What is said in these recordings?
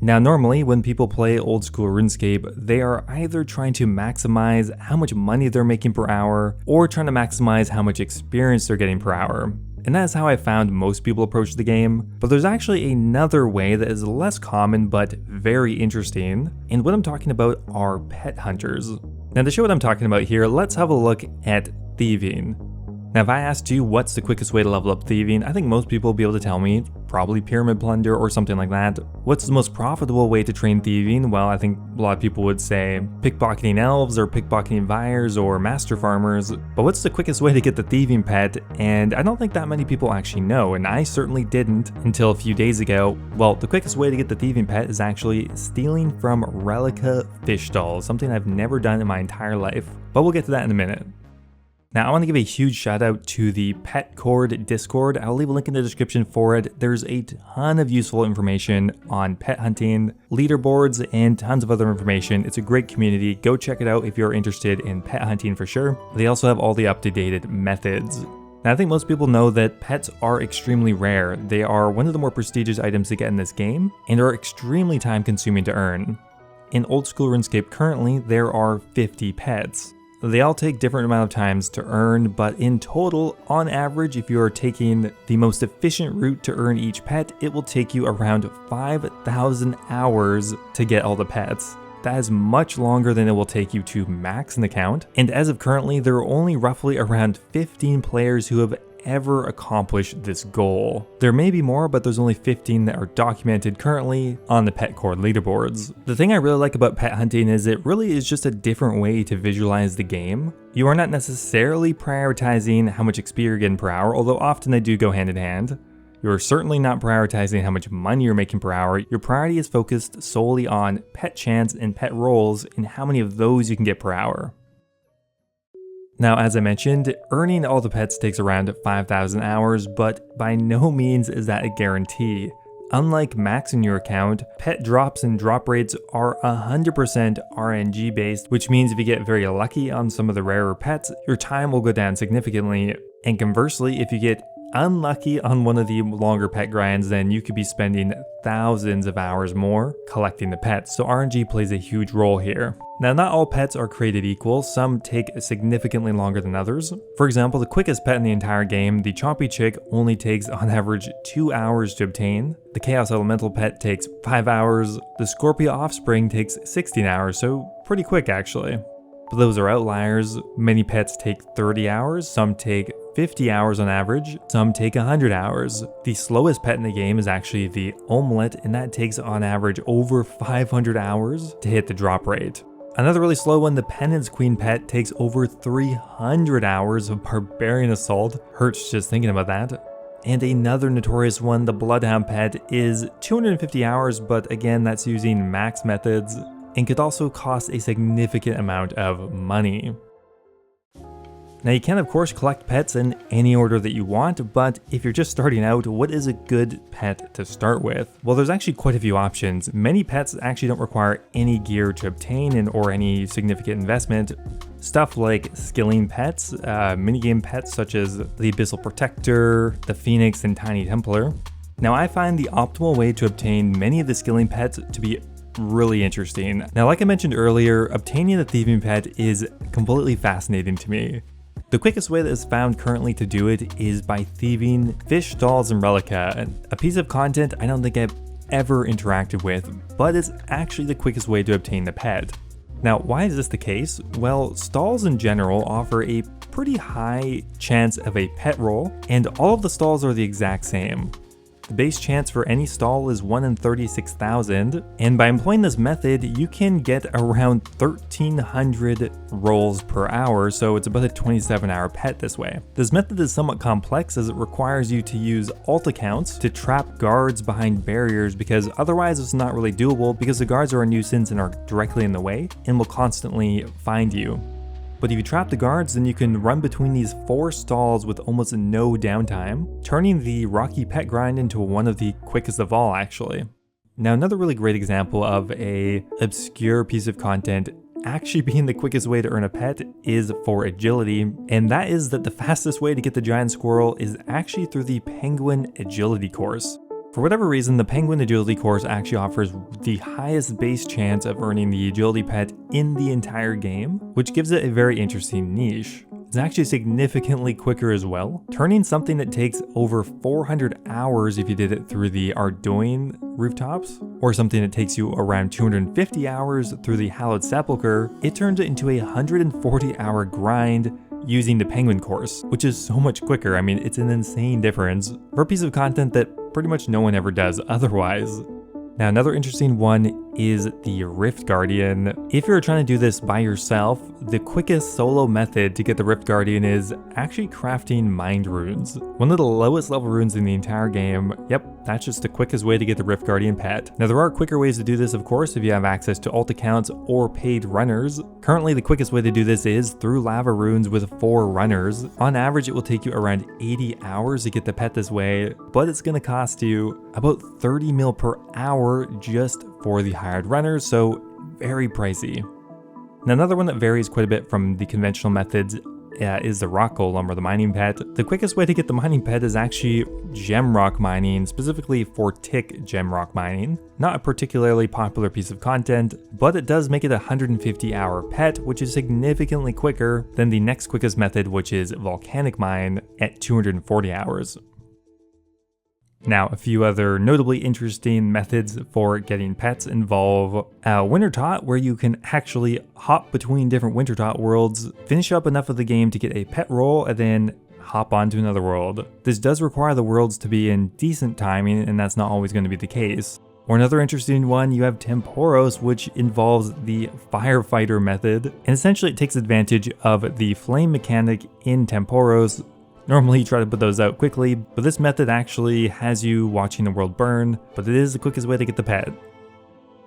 Now normally when people play old school RuneScape, they are either trying to maximize how much money they're making per hour, or trying to maximize how much experience they're getting per hour. And that's how I found most people approach the game, but there's actually another way that is less common but very interesting, and what I'm talking about are pet hunters. Now to show what I'm talking about here, let's have a look at thieving. Now if I asked you what's the quickest way to level up thieving, I think most people will be able to tell me, probably pyramid plunder or something like that. What's the most profitable way to train thieving? Well, I think a lot of people would say pickpocketing elves or pickpocketing vyres or master farmers, but what's the quickest way to get the thieving pet? And I don't think that many people actually know, and I certainly didn't until a few days ago. Well, the quickest way to get the thieving pet is actually stealing from Relica fish stalls, something I've never done in my entire life, but we'll get to that in a minute. Now I want to give a huge shout out to the Petcord Discord. I'll leave a link in the description for it. There's a ton of useful information on pet hunting, leaderboards, and tons of other information. It's a great community. Go check it out if you're interested in pet hunting for sure. They also have all the up-to-date methods. Now I think most people know that pets are extremely rare. They are one of the more prestigious items to get in this game, and are extremely time consuming to earn. In Old School RuneScape currently, there are 50 pets. They all take different amount of times to earn, but in total, on average, if you are taking the most efficient route to earn each pet, it will take you around 5,000 hours to get all the pets. That is much longer than it will take you to max an account, and as of currently, there are only roughly around 15 players who have ever accomplished this goal. There may be more, but there's only 15 that are documented currently on the Petcord leaderboards. The thing I really like about pet hunting is it really is just a different way to visualize the game. You are not necessarily prioritizing how much XP you're getting per hour, although often they do go hand in hand. You're certainly not prioritizing how much money you're making per hour. Your priority is focused solely on pet chance and pet rolls and how many of those you can get per hour. Now, as I mentioned, earning all the pets takes around 5,000 hours, but by no means is that a guarantee. Unlike maxing your account, pet drops and drop rates are 100% RNG based, which means if you get very lucky on some of the rarer pets, your time will go down significantly. And conversely, if you get unlucky on one of the longer pet grinds, then you could be spending thousands of hours more collecting the pets, so RNG plays a huge role here. Now, not all pets are created equal, some take significantly longer than others. For example, the quickest pet in the entire game, the Chompy Chick, only takes on average 2 hours to obtain. The Chaos Elemental pet takes 5 hours, the Scorpio Offspring takes 16 hours, so pretty quick actually. But those are outliers. Many pets take 30 hours, some take 50 hours on average, some take 100 hours. The slowest pet in the game is actually the Omelette, and that takes on average over 500 hours to hit the drop rate. Another really slow one, the Penance Queen pet, takes over 300 hours of Barbarian Assault. Hurts just thinking about that. And another notorious one, the Bloodhound pet, is 250 hours, but again, that's using max methods, and could also cost a significant amount of money. Now you can of course collect pets in any order that you want, but if you're just starting out, what is a good pet to start with? Well, there's actually quite a few options. Many pets actually don't require any gear to obtain or any significant investment. Stuff like skilling pets, minigame pets such as the Abyssal Protector, the Phoenix, and Tiny Templar. Now I find the optimal way to obtain many of the skilling pets to be really interesting. Now, like I mentioned earlier, obtaining the thieving pet is completely fascinating to me. The quickest way that is found currently to do it is by thieving fish stalls in Relica, a piece of content I don't think I've ever interacted with, but it's actually the quickest way to obtain the pet. Now, why is this the case? Well, stalls in general offer a pretty high chance of a pet roll, and all of the stalls are the exact same. The base chance for any stall is 1 in 36,000, and by employing this method, you can get around 1,300 rolls per hour, so it's about a 27-hour pet this way. This method is somewhat complex as it requires you to use alt accounts to trap guards behind barriers, because otherwise it's not really doable because the guards are a nuisance and are directly in the way and will constantly find you. But if you trap the guards, then you can run between these 4 stalls with almost no downtime, turning the Rocky Pet Grind into one of the quickest of all, actually. Now, another really great example of a obscure piece of content actually being the quickest way to earn a pet is for agility, and that is that the fastest way to get the giant squirrel is actually through the penguin agility course. For whatever reason, the Penguin Agility course actually offers the highest base chance of earning the agility pet in the entire game, which gives it a very interesting niche. It's actually significantly quicker as well, turning something that takes over 400 hours if you did it through the Ardoin rooftops, or something that takes you around 250 hours through the Hallowed Sepulchre, it turns it into a 140-hour grind using the Penguin course, which is so much quicker. I mean, it's an insane difference for a piece of content that pretty much no one ever does otherwise. Now, another interesting one is the Rift Guardian. If you're trying to do this by yourself, the quickest solo method to get the Rift Guardian is actually crafting Mind Runes. One of the lowest level runes in the entire game. Yep, that's just the quickest way to get the Rift Guardian pet. Now, there are quicker ways to do this, of course, if you have access to alt accounts or paid runners. Currently, the quickest way to do this is through lava runes with 4 runners. On average, it will take you around 80 hours to get the pet this way, but it's going to cost you about 30 mil per hour just for the hired runners, so very pricey. Now, another one that varies quite a bit from the conventional methods is the rock golem, or the mining pet. The quickest way to get the mining pet is actually gem rock mining, specifically for tick gem rock mining. Not a particularly popular piece of content, but it does make it a 150-hour pet, which is significantly quicker than the next quickest method, which is volcanic mine at 240 hours. Now, a few other notably interesting methods for getting pets involve Winter Tot, where you can actually hop between different Winter Tot worlds, finish up enough of the game to get a pet roll, and then hop onto another world. This does require the worlds to be in decent timing, and that's not always going to be the case. Or another interesting one, you have Temporos, which involves the Firefighter method, and essentially it takes advantage of the flame mechanic in Temporos. Normally you try to put those out quickly, but this method actually has you watching the world burn, but it is the quickest way to get the pet.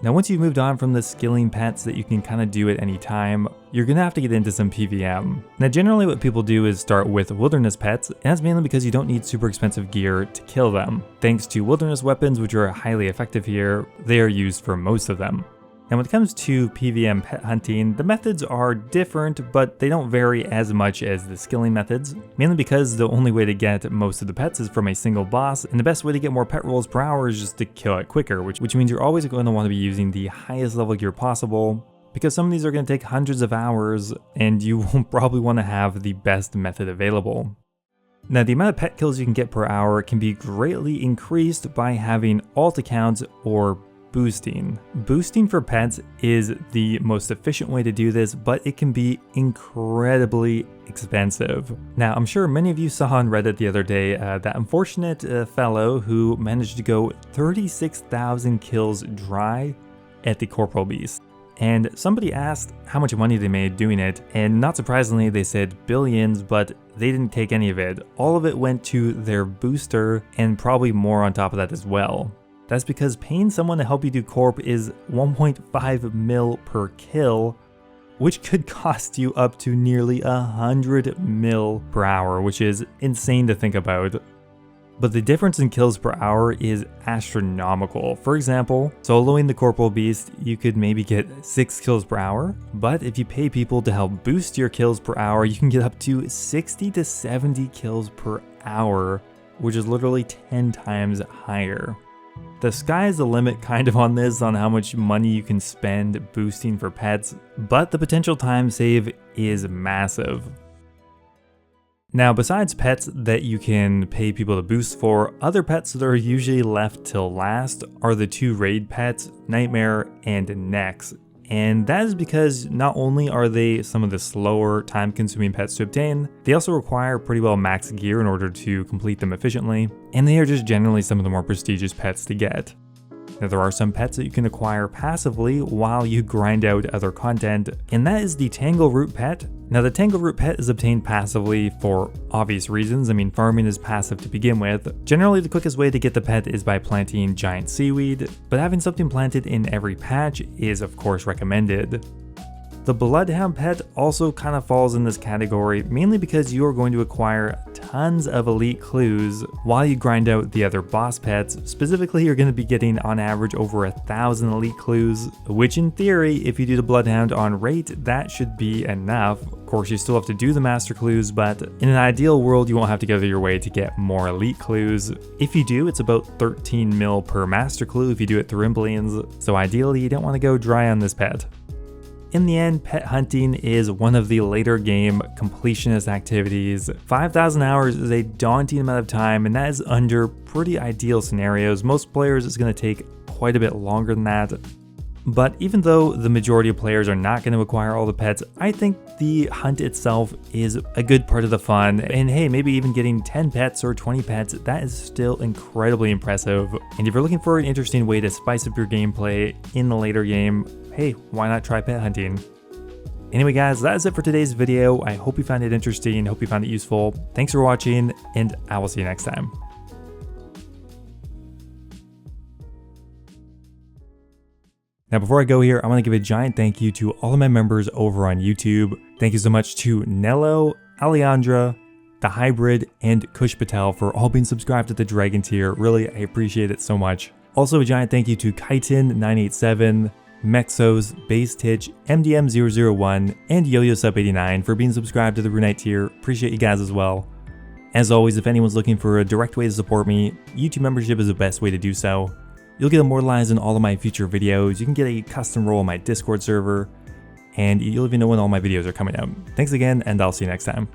Now, once you've moved on from the skilling pets that you can kind of do at any time, you're going to have to get into some PVM. Now, generally what people do is start with wilderness pets, and that's mainly because you don't need super expensive gear to kill them. Thanks to wilderness weapons, which are highly effective here, they are used for most of them. And when it comes to PVM pet hunting, the methods are different, but they don't vary as much as the skilling methods, mainly because the only way to get most of the pets is from a single boss, and the best way to get more pet rolls per hour is just to kill it quicker, which means you're always going to want to be using the highest level gear possible, because some of these are going to take hundreds of hours, and you will probably want to have the best method available. Now, the amount of pet kills you can get per hour can be greatly increased by having alt accounts or boosting. Boosting for pets is the most efficient way to do this, but it can be incredibly expensive. Now, I'm sure many of you saw on Reddit the other day that unfortunate fellow who managed to go 36,000 kills dry at the Corporal Beast. And somebody asked how much money they made doing it, and not surprisingly they said billions, but they didn't take any of it. All of it went to their booster, and probably more on top of that as well. That's because paying someone to help you do Corp is 1.5 mil per kill, which could cost you up to nearly 100 mil per hour, which is insane to think about. But the difference in kills per hour is astronomical. For example, soloing the Corporal Beast, you could maybe get 6 kills per hour, but if you pay people to help boost your kills per hour, you can get up to 60 to 70 kills per hour, which is literally 10 times higher. The sky is the limit kind of on this, on how much money you can spend boosting for pets, but the potential time save is massive. Now, besides pets that you can pay people to boost for, other pets that are usually left till last are the 2 raid pets, Nightmare and Nex. And that is because not only are they some of the slower, time-consuming pets to obtain, they also require pretty well max gear in order to complete them efficiently, and they are just generally some of the more prestigious pets to get. Now, there are some pets that you can acquire passively while you grind out other content, and that is the Tangle Root pet. Now, the Tangle Root pet is obtained passively for obvious reasons. I mean, farming is passive to begin with. Generally, the quickest way to get the pet is by planting giant seaweed, but having something planted in every patch is of course recommended. The Bloodhound pet also kind of falls in this category, mainly because you are going to acquire tons of elite clues while you grind out the other boss pets. Specifically, you're going to be getting on average over 1,000 elite clues, which in theory, if you do the Bloodhound on rate, that should be enough. Of course, you still have to do the master clues, but in an ideal world, you won't have to go your way to get more elite clues. If you do, it's about 13 mil per master clue if you do it through Imblings, so ideally you don't want to go dry on this pet. In the end, pet hunting is one of the later game completionist activities. 5,000 hours is a daunting amount of time, and that is under pretty ideal scenarios. Most players it's going to take quite a bit longer than that. But even though the majority of players are not going to acquire all the pets, I think the hunt itself is a good part of the fun. And hey, maybe even getting 10 pets or 20 pets, that is still incredibly impressive. And if you're looking for an interesting way to spice up your gameplay in the later game, hey, why not try pet hunting? Anyway guys, that is it for today's video. I hope you found it interesting, hope you found it useful. Thanks for watching, and I will see you next time. Now before I go here, I want to give a giant thank you to all of my members over on YouTube. Thank you so much to Nello, Alejandra, The Hybrid, and Kush Patel for all being subscribed to the Dragon tier. Really, I appreciate it so much. Also a giant thank you to Kaitin987, Mexose, Basetitch, MDM001, and YoYoSub89 for being subscribed to the Runite tier. Appreciate you guys as well. As always, if anyone's looking for a direct way to support me, YouTube membership is the best way to do so. You'll get immortalized in all of my future videos, you can get a custom role on my Discord server, and you'll even know when all my videos are coming out. Thanks again, and I'll see you next time.